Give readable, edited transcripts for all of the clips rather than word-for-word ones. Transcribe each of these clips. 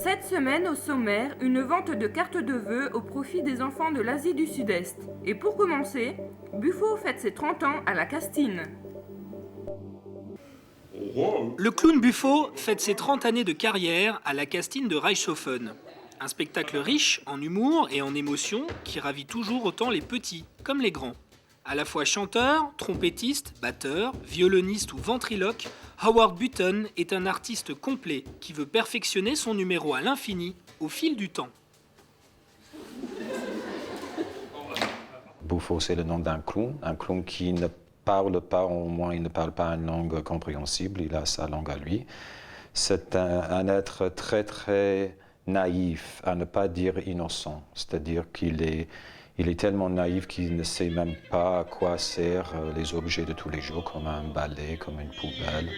Cette semaine, au sommaire, une vente de cartes de vœux au profit des enfants de l'Asie du Sud-Est. Et pour commencer, Buffo fête ses 30 ans à la Castine. Le clown Buffo fête ses 30 années de carrière à la Castine de Reichshofen. Un spectacle riche en humour et en émotion qui ravit toujours autant les petits comme les grands. À la fois chanteur, trompettiste, batteur, violoniste ou ventriloque, Howard Button est un artiste complet qui veut perfectionner son numéro à l'infini au fil du temps. Buffo, c'est le nom d'un clown qui ne parle pas, au moins il ne parle pas une langue compréhensible, il a sa langue à lui. C'est un être très très naïf, à ne pas dire innocent, c'est-à-dire qu'il est tellement naïf qu'il ne sait même pas à quoi servent les objets de tous les jours, comme un balai, comme une poubelle.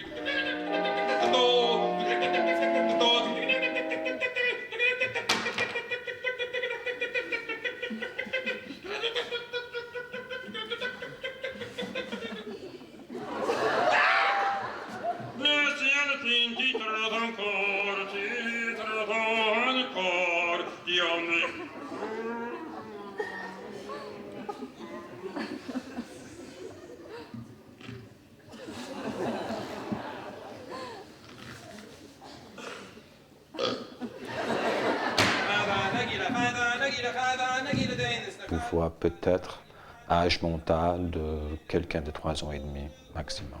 Buffo a peut-être âge mental de quelqu'un de 3 ans et demi maximum.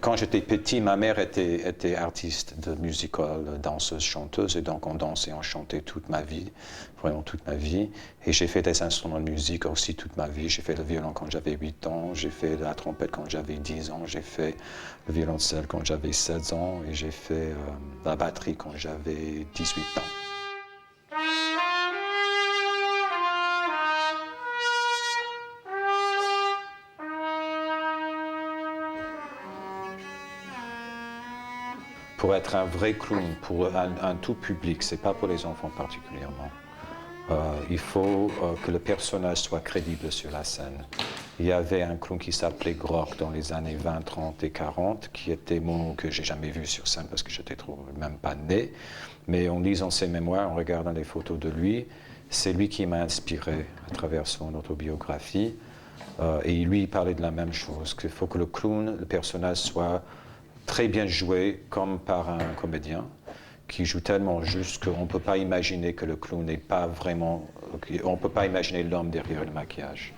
Quand j'étais petit, ma mère était artiste de musical, danseuse, chanteuse, et donc on dansait, on chantait toute ma vie, vraiment toute ma vie. Et j'ai fait des instruments de musique aussi toute ma vie. J'ai fait le violon quand j'avais 8 ans, j'ai fait la trompette quand j'avais 10 ans, j'ai fait le violoncelle quand j'avais 16 ans, et j'ai fait la batterie quand j'avais 18 ans. Pour être un vrai clown, pour un tout public, c'est pas pour les enfants particulièrement. Il faut que le personnage soit crédible sur la scène. Il y avait un clown qui s'appelait Grock dans les années 20, 30 et 40, qui était que j'ai jamais vu sur scène parce que j'étais même pas né. Mais en lisant ses mémoires, en regardant les photos de lui, c'est lui qui m'a inspiré à travers son autobiographie. Et lui, il parlait de la même chose, qu'il faut que le clown, le personnage soit très bien joué comme par un comédien qui joue tellement juste qu'on ne peut pas imaginer que le clown n'est pas vraiment... On ne peut pas imaginer l'homme derrière le maquillage.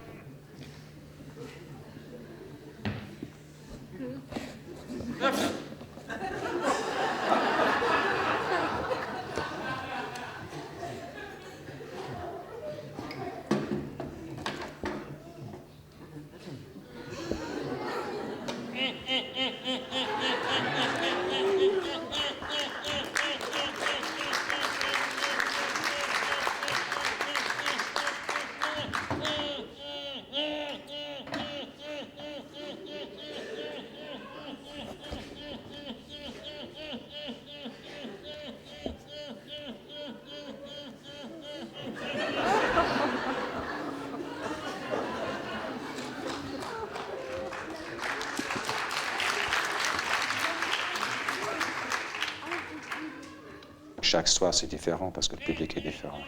Chaque soir, c'est différent parce que le public est différent.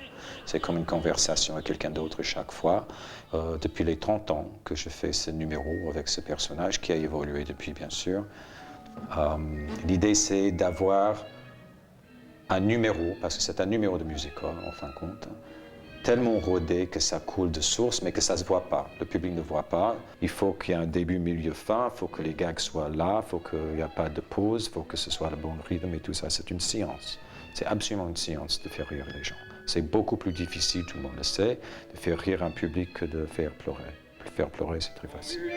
C'est comme une conversation avec quelqu'un d'autre chaque fois. Depuis les 30 ans que je fais ce numéro avec ce personnage, qui a évolué depuis, bien sûr. L'idée, c'est d'avoir un numéro, parce que c'est un numéro de musical, en fin de compte, tellement rodé que ça coule de source, mais que ça ne se voit pas. Le public ne voit pas. Il faut qu'il y ait un début, milieu, fin. Il faut que les gags soient là. Il faut qu'il n'y ait pas de pause. Il faut que ce soit le bon rythme et tout ça. C'est une science. C'est absolument une science de faire rire les gens. C'est beaucoup plus difficile, tout le monde le sait, de faire rire un public que de faire pleurer. Faire pleurer, c'est très facile.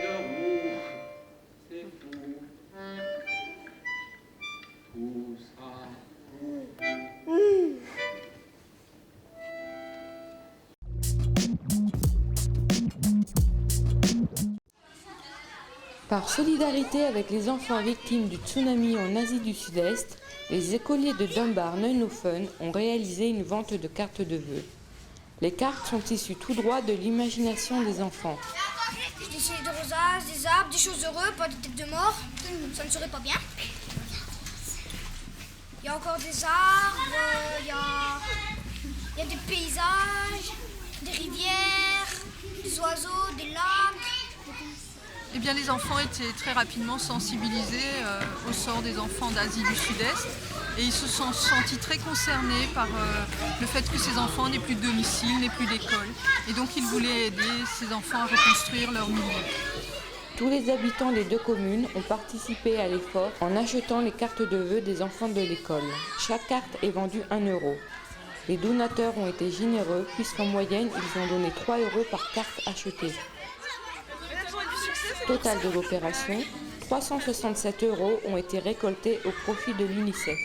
Par solidarité avec les enfants victimes du tsunami en Asie du Sud-Est, les écoliers de Dunbar-Neuenhofen ont réalisé une vente de cartes de vœux. Les cartes sont issues tout droit de l'imagination des enfants. Je dessine des rosaces, des arbres, des choses heureuses, pas des têtes de mort. Ça ne serait pas bien. Il y a encore des arbres, il y a des paysages, des rivières, des oiseaux, des lacs. Eh bien, les enfants étaient très rapidement sensibilisés au sort des enfants d'Asie du Sud-Est et ils se sont sentis très concernés par le fait que ces enfants n'aient plus de domicile, n'aient plus d'école. Et donc, ils voulaient aider ces enfants à reconstruire leur milieu. Tous les habitants des deux communes ont participé à l'effort en achetant les cartes de vœux des enfants de l'école. Chaque carte est vendue 1 €. Les donateurs ont été généreux puisqu'en moyenne, ils ont donné 3 € par carte achetée. Total de l'opération, 367 € ont été récoltés au profit de l'UNICEF.